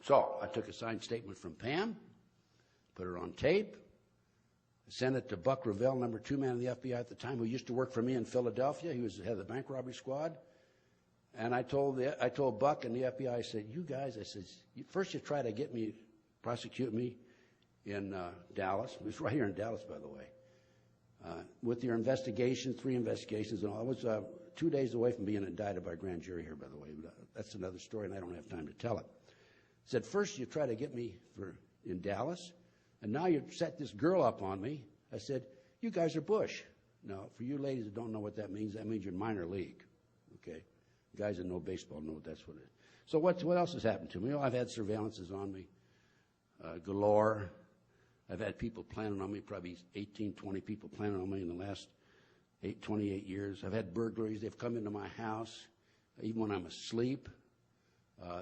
So I took a signed statement from Pam, put it on tape, sent it to Buck Revell, number 2 man in the FBI at the time, who used to work for me in Philadelphia. He was the head of the bank robbery squad. And I told Buck and the FBI, I said, you guys, I said, first you try to prosecute me in Dallas. It was right here in Dallas, by the way. With your investigation, 3 investigations and all. I was 2 days away from being indicted by a grand jury here, by the way. But that's another story, and I don't have time to tell it. Said, first you try to get me in Dallas, and now you set this girl up on me. I said, you guys are Bush. Now, for you ladies that don't know what that means you're minor league, okay? Guys that know baseball know that's what it is. So what else has happened to me? I've had surveillances on me galore. I've had people planning on me, probably 18, 20 people planning on me in the last 28 years. I've had burglaries. They've come into my house, even when I'm asleep.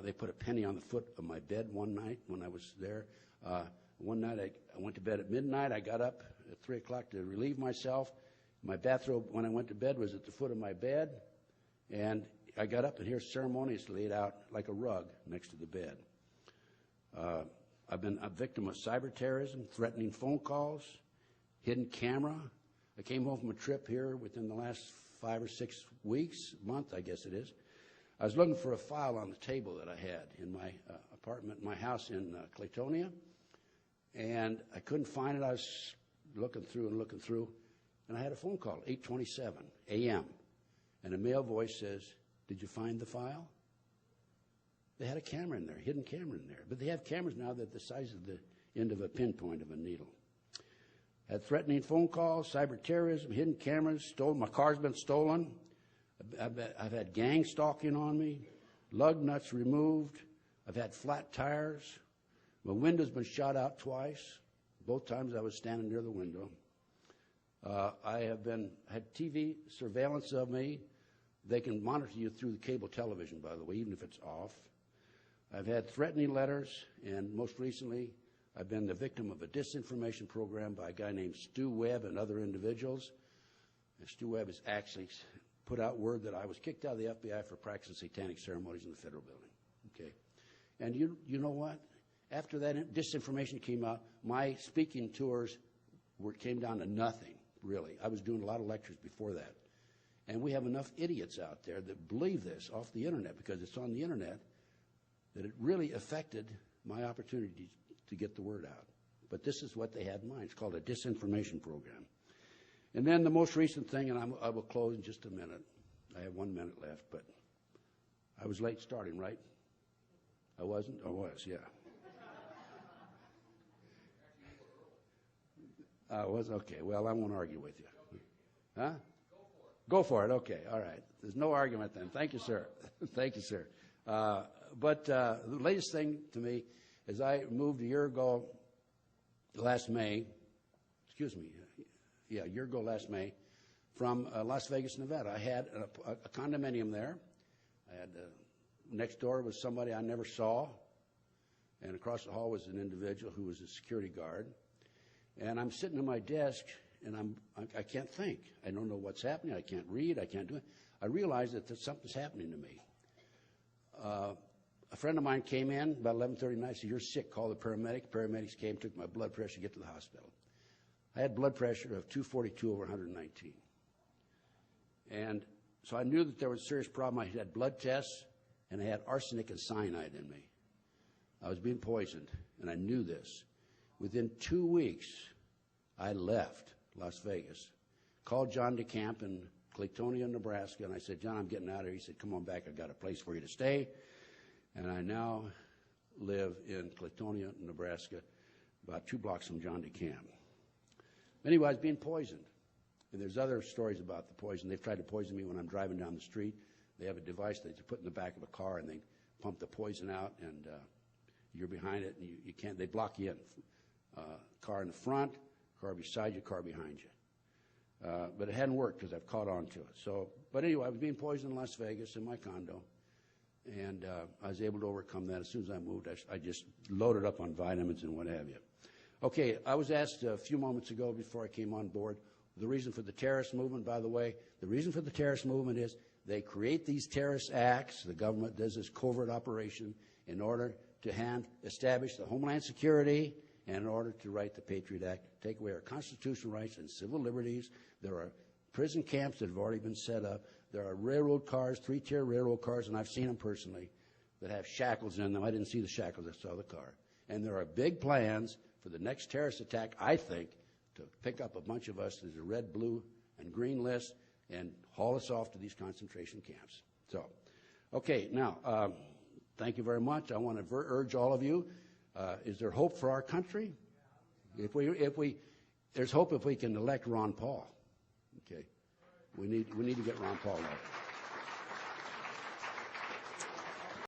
They put a penny on the foot of my bed one night when I was there. One night I went to bed at midnight. I got up at 3 o'clock to relieve myself. My bathrobe, when I went to bed, was at the foot of my bed. And I got up, and here's ceremoniously laid out like a rug next to the bed. I've been a victim of cyber terrorism, threatening phone calls, hidden camera. I came home from a trip here within the last 5 or 6 weeks, month, I guess it is. I was looking for a file on the table that I had in my apartment, my house in Claytonia, and I couldn't find it. I was looking through, and I had a phone call, 8:27 a.m., and a male voice says, did you find the file? They had a camera in there, hidden camera in there. But they have cameras now that the size of the end of a pinpoint of a needle. Had threatening phone calls, cyber terrorism, hidden cameras, stolen. My car's been stolen. I've had gang stalking on me, lug nuts removed. I've had flat tires. My window's been shot out twice. Both times I was standing near the window. I have had TV surveillance of me. They can monitor you through the cable television, by the way, even if it's off. I've had threatening letters, and most recently, I've been the victim of a disinformation program by a guy named Stu Webb and other individuals. And Stu Webb has actually put out word that I was kicked out of the FBI for practicing satanic ceremonies in the federal building. Okay, and you know what? After that disinformation came out, my speaking tours came down to nothing, really. I was doing a lot of lectures before that. And we have enough idiots out there that believe this off the internet, because it's on the internet, that it really affected my opportunity to get the word out. But this is what they had in mind. It's called a disinformation program. And then the most recent thing, and I will close in just a minute. I have 1 minute left, but I was late starting, right? I wasn't? I was, yeah. I was? Okay, well, I won't argue with you. Huh? Go for it. Okay. All right. There's no argument then. Thank you, sir. Thank you, sir. But the latest thing to me is I moved a year ago last May, a year ago last May, from Las Vegas, Nevada. I had a condominium there. I had next door was somebody I never saw, and across the hall was an individual who was a security guard. And I'm sitting at my desk, and I can't think. I don't know what's happening. I can't read. I can't do it. I realize that something's happening to me. A friend of mine came in about 11:30 night. Said, "You're sick. Call the paramedic." Paramedics came, took my blood pressure to get to the hospital. I had blood pressure of 242 over 119. And so I knew that there was a serious problem. I had blood tests, and I had arsenic and cyanide in me. I was being poisoned, and I knew this. Within 2 weeks, I left Las Vegas, called John DeCamp in Claytonia, Nebraska, and I said, "John, I'm getting out of here." He said, "Come on back. I've got a place for you to stay." And I now live in Claytonia, Nebraska, about 2 blocks from John DeCamp. Anyway, I was being poisoned. And there's other stories about the poison. They've tried to poison me when I'm driving down the street. They have a device that you put in the back of a car, and they pump the poison out, and you're behind it, and you can't. They block you in. Car in the front, car beside you, car behind you. But it hadn't worked because I've caught on to it. But anyway, I was being poisoned in Las Vegas in my condo, and I was able to overcome that. As soon as I moved, I just loaded up on vitamins and what have you. Okay, I was asked a few moments ago before I came on board the reason for the terrorist movement. By the way, the reason for the terrorist movement is They create these terrorist acts. The government does this covert operation in order to establish the Homeland Security and in order to write the Patriot Act, take away our constitutional rights and civil liberties. There are prison camps that have already been set up. There are railroad cars, three-tier railroad cars, and I've seen them personally, that have shackles in them. I didn't see the shackles, I saw the car. And there are big plans for the next terrorist attack, I think, to pick up a bunch of us. There's a red, blue, and green list and haul us off to these concentration camps. So, okay, now, thank you very much. I want to urge all of you, is there hope for our country? There's hope if we can elect Ron Paul. Okay, we need to get Ron Paul elected.